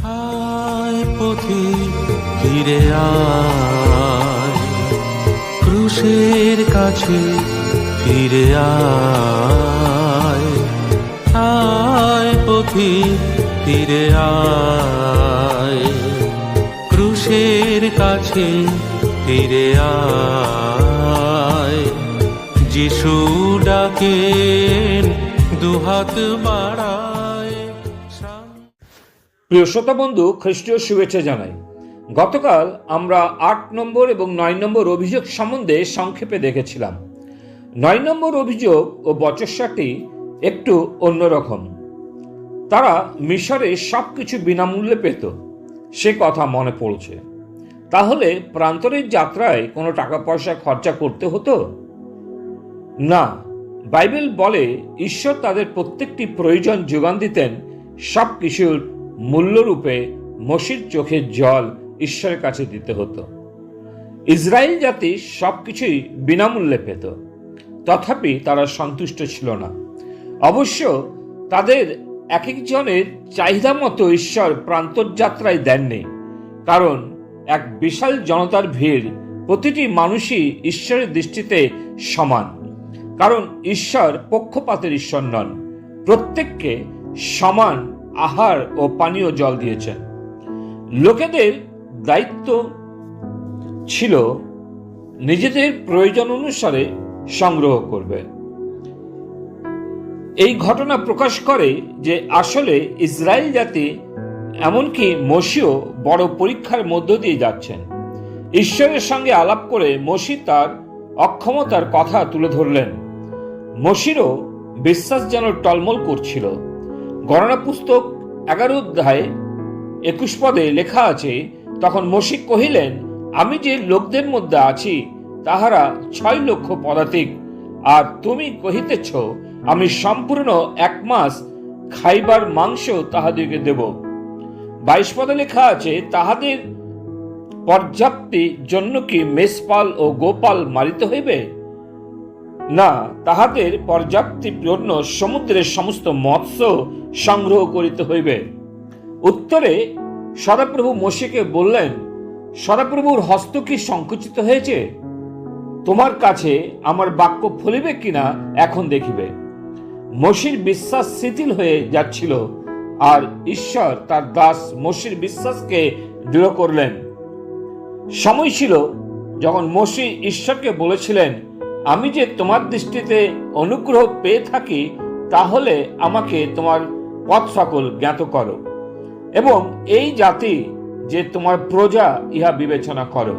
আয় পথিক ফিরে আয়, ক্রুশের কাছে ফিরে আয়। আয় পথিক ফিরে আয়, ক্রুশের কাছে ফিরে আয়। যিশু ডাকেন দুহাত বাড়ায়। প্রিয় শ্রোতা বন্ধু, খ্রিস্টীয় শুভেচ্ছা জানাই। গতকাল আমরা 8 নম্বর এবং 9 নম্বর অভিযোগ সম্বন্ধে সংক্ষেপে দেখেছিলাম। 9 নম্বর অভিযোগ ও বচস্যাটি একটু অন্যরকম। তারা মিশরে সব কিছু বিনামূল্যে পেত, সে কথা মনে পড়ছে। তাহলে প্রান্তরের যাত্রায় কোনো টাকা পয়সা খরচা করতে হতো না। বাইবেল বলে ঈশ্বর তাদের প্রত্যেকটি প্রয়োজন যোগান দিতেন। সব কিছুর মূল্যরূপে মসির চোখের জল ঈশ্বরের কাছে দিতে হতো। ইসরায়েল জাতি সব কিছুই বিনামূল্যে পেত, তথাপি তারা সন্তুষ্ট ছিল না। অবশ্য তাদের এক একজনের চাহিদা মতো ঈশ্বর প্রান্তরযাত্রায় দেননি, কারণ এক বিশাল জনতার ভিড়। প্রতিটি মানুষই ঈশ্বরের দৃষ্টিতে সমান, কারণ ঈশ্বর পক্ষপাতের ঈশ্বর নন। প্রত্যেককে সমান আহার ও পানীয় জল দিয়েছেন। লোকেদের দায়িত্ব ছিল নিজেদের প্রয়োজন অনুসারে সংগ্রহ করবে। এই ঘটনা প্রকাশ করে যে আসলে ইসরায়েল জাতি, এমনকি মসিও বড় পরীক্ষার মধ্য দিয়ে যাচ্ছেন। ঈশ্বরের সঙ্গে আলাপ করে মসি তার অক্ষমতার কথা তুলে ধরলেন। মসিরও বিশ্বাস যেন টলমল করছিল। গণনা পুস্তক 11 অধ্যায় 21 পদে লেখা আছে, তখন মসি কহিলেন, আমি যে লোকদের মধ্যে আছি তাহারা 6 লক্ষ পদাতিক, আর তুমি কহিতেছ আমি সম্পূর্ণ 1 মাস খাইবার মাংস তাহাদেরকে দেব। 22 পদে লেখা আছে, তাহাদের পর্যাপ্তির জন্য কি মেষপাল ও গোপাল মারিতে হইবে? না, তাহাদের পর্যাপ্তির জন্য সমুদ্রের সমস্ত মৎস্য সংগ্রহ করিতে হইবে। উত্তরে সদাপ্রভু মসিকে বললেন, সদাপ্রভুর হস্ত কি সংকুচিত হয়েছে? তোমার কাছে আমার বাক্য ফলিবে কিনা এখন দেখিবে। মসির বিশ্বাস শিথিল হয়ে যাচ্ছিল, আর ঈশ্বর তার দাস মসির বিশ্বাসকে দৃঢ় করলেন। সময় ছিল যখন মসি ঈশ্বরকে বলেছিলেন, আমি যে তোমার দৃষ্টিতে অনুগ্রহ পেয়ে থাকি, তাহলে আমাকে তোমার পথ সকল জ্ঞাত করো, এবং এই জাতি যে তোমার প্রজা ইহা বিবেচনা করো।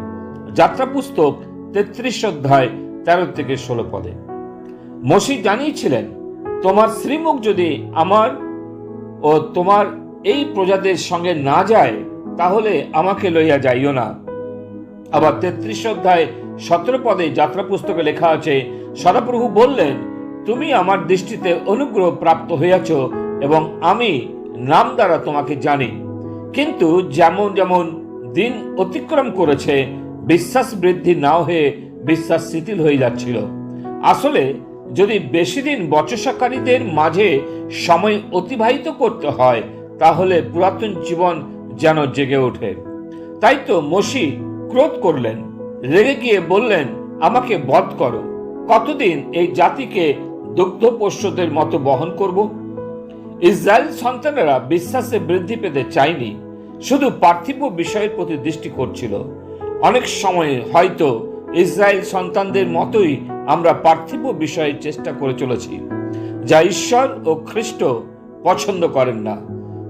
যাত্রা পুস্তক 33 অধ্যায় 13 থেকে 16 পদে মসি জানিয়েছিলেন, তোমার শ্রীমুখ যদি আমার ও তোমার এই প্রজাদের সঙ্গে না যায়, তাহলে আমাকে লইয়া যাইও না। আবার 33 অধ্যায় 17 পদে যাত্রা পুস্তকে লেখা আছে, সদাপ্রভু বললেন, তুমি আমার দৃষ্টিতে অনুগ্রহ প্রাপ্ত হইয়াছ, এবং আমি নাম দ্বারা তোমাকে জানি। কিন্তু যেমন যেমন দিন অতিক্রম করেছে, বিশ্বাস বৃদ্ধি না হয়ে বিশ্বাস শিথিল হয়ে যাচ্ছিল। আসলে যদি বেশি দিন বচসাকারীদের মাঝে সময় অতিবাহিত করতে হয়, তাহলে পুরাতন জীবন যেন জেগে ওঠে। তাই তো মসি ক্রোধ করলেন, রেগে গিয়ে বললেন, আমাকে বধ করো। কতদিন এই জাতিকে দুগ্ধপোষ্যদের মতো বহন করব? ইসরায়েল সন্তানেরা বিশ্বাসে বৃদ্ধি পেতে চায়নি, শুধু পার্থিব বিষয়ের প্রতি দৃষ্টি করছিল। অনেক সময় হয়তো ইসরায়েল সন্তানদের মতোই আমরা পার্থিব বিষয়ে চেষ্টা করে চলেছি, যা ঈশ্বর ও খ্রিস্ট পছন্দ করেন না।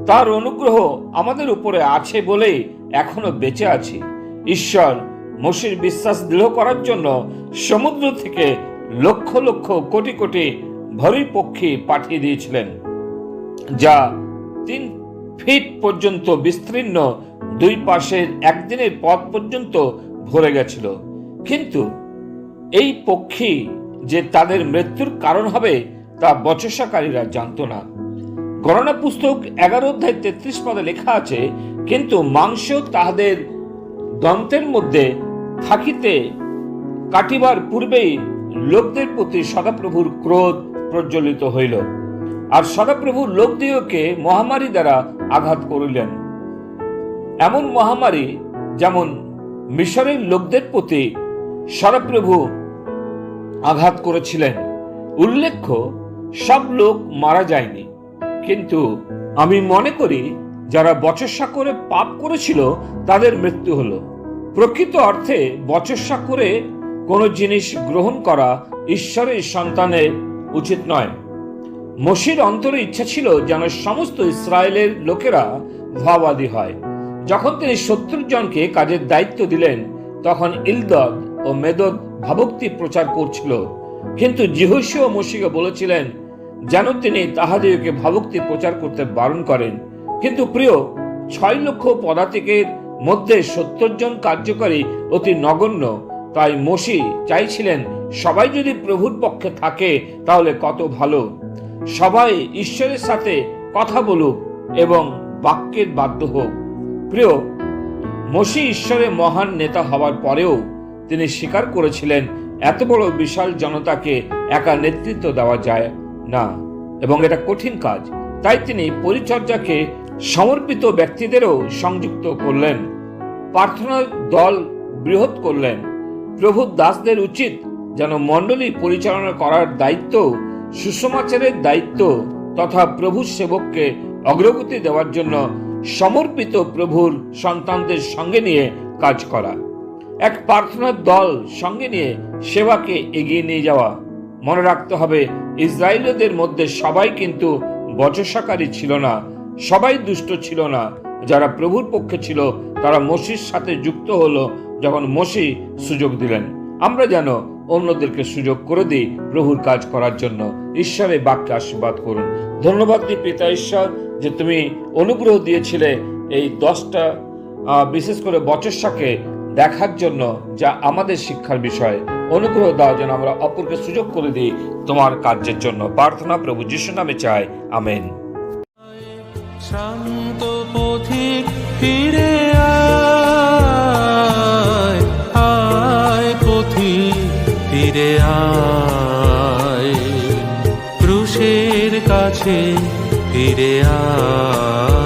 তার অনুগ্রহ আমাদের উপরে আছে বলেই এখনো বেঁচে আছি। ঈশ্বর মসির বিশ্বাস দৃঢ় করার জন্য সমুদ্র থেকে লক্ষ লক্ষ কোটি কোটি ভরি পক্ষী পাঠিয়ে দিয়েছিলেন, যা 3 ফিট পর্যন্ত বিস্তীর্ণ, 2 পাশের একদিনের পথ পর্যন্ত ভরে গেছিল। কিন্তু এই পক্ষী যে তাদের মৃত্যুর কারণ হবে তা বচসাকারীরা জানত না। গণনা পুস্তক 11 অধ্যায় 33 পদে লেখা আছে, কিন্তু মাংস তাহাদের দন্তের মধ্যে থাকিতে কাটিবার পূর্বেই লোকদের প্রতি সদাপ্রভুর ক্রোধ প্রজ্বলিত হইল, আর সদাপ্রভু লোকদিগকে মহামারী দ্বারা আঘাত করিলেন। এমন মহামারী যেমন মিশরের লোকদের প্রতি সদাপ্রভু আঘাত করেছিলেন। উল্লেখ্য, সব লোক মারা যায়নি, কিন্তু আমি মনে করি যারা বচসা করে পাপ করেছিল তাদের মৃত্যু হলো। প্রকৃত অর্থে বচসা করে কোনো জিনিস গ্রহণ করা ঈশ্বরের সন্তানের উচিত নয়। মসির অন্তরে ইচ্ছা ছিল যেন সমস্ত ইসরায়েলের লোকেরা ভাবাদী হয়। যখন তিনি 70 জনকে কাজের দায়িত্ব দিলেন, তখন ইলদদ ও মেদদ ভাবুক্তি প্রচার করছিল, কিন্তু যিহোশূয়া মসিকে বলেছিলেন যেন তিনি তাহাদেরকে ভাবুক্তি প্রচার করতে বারণ করেন। কিন্তু প্রিয়, 6 লক্ষ পদাতিকের মধ্যে 70 জন কার্যকারী অতি নগণ্য। তাই মসি চাইছিলেন সবাই যদি প্রভুর পক্ষে থাকে তাহলে কত ভালো। সবাই ঈশ্বরের সাথে কথা বলুক এবং বাক্যের বাধ্য হোক। প্রিয়, মসি ঈশ্বরের মহান নেতা হওয়ার পরেও তিনি স্বীকার করেছিলেন এত বড় বিশাল জনতাকে একা নেতৃত্ব দেওয়া যায় না এবং এটা কঠিন কাজ। তাই তিনি পরিচর্যাকে সমর্পিত ব্যক্তিদেরও সংযুক্ত করলেন, প্রার্থনার দল বৃহৎ করলেন। প্রভুর দাসদের উচিত যেন মণ্ডলী পরিচালনা করার দায়িত্ব, সুসমাচারের দায়িত্ব তথা প্রভুর সেবককে অগ্রগতি দেওয়ার জন্য সমর্পিত প্রভুর সন্তানদের সঙ্গে নিয়ে কাজ করা, এক প্রার্থনার দল সঙ্গে নিয়ে সেবাকে এগিয়ে নিয়ে যাওয়া। মনে রাখতে হবে, ইসরায়েলদের মধ্যে সবাই কিন্তু বচসাকারী ছিল না, সবাই দুষ্ট ছিল না। যারা প্রভুর পক্ষে ছিল তারা মসির সাথে যুক্ত হলো যখন মসি সুযোগ দিলেন। আমরা যেন অন্যদেরকে সুযোগ করে দিই প্রভুর কাজ করার জন্য। ঈশ্বরের বাক্যে আশীর্বাদ করুন। ধন্যবাদ দিই পিতা ঈশ্বর যে তুমি অনুগ্রহ দিয়েছিলে এই 10টা বিশেষ করে বচসাকে দেখার জন্য, যা আমাদের শিক্ষার বিষয়। অনুগ্রহ দাও যেন আমরা অপরকে সুযোগ করে দিই তোমার কার্যের জন্য। প্রার্থনা প্রভু যিশু নামে চাই, আমেন। শান্ত পথিক ফিরে আয়, আয় পথিক ফিরে আয়, ক্রুশের কাছে ফিরে আয়।